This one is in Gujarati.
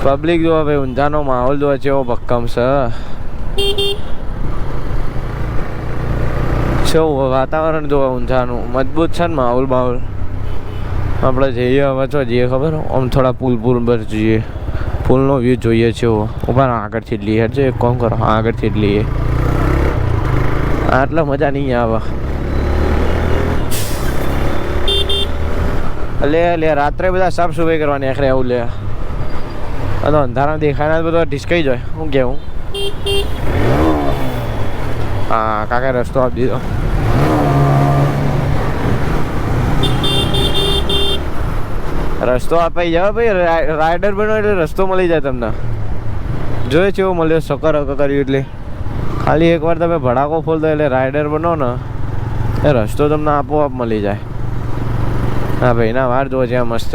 પબ્લિક જોવા ભાઈ, ઊંઝાનો માહોલ જોવા જેવો ભક્કમ છે. કેવું વાતાવરણ જોવા ઊંઝાનું મજબૂત છે ને માહોલ બાહોલ. આપણે જઈએ હવે તો જઈએ ખબર, આમ થોડા પુલ પર જઈએ, પુલનો વ્યૂ જોઈએ છે. ઉપર આગળથી જ લઈએ છે, એક કામ કરો આગળથી જ લઈએ, આટલા મજા નહીં આવે. લે રાત્રે બધા સાફ સફાઈ કરવાની આખરે આવું લે. અને અંધારા દેખાય બધા ઢીસકાઈ જાય. હું કેવું હા કાકા રસ્તો આપી દીધો. રસ્તો અપાઈ જાવ ભાઈ, રાઇડર બનો એટલે રસ્તો મળી જાય તમને. જોયે છે એવું મળ્યો સકર કર્યું એટલે ખાલી એકવાર તમે ભડાકો ફોલ દો એટલે રાઇડર બનો ને એ રસ્તો તમને આપોઆપ મળી જાય. હા ભાઈ ના વાર જોવો છે મસ્ત.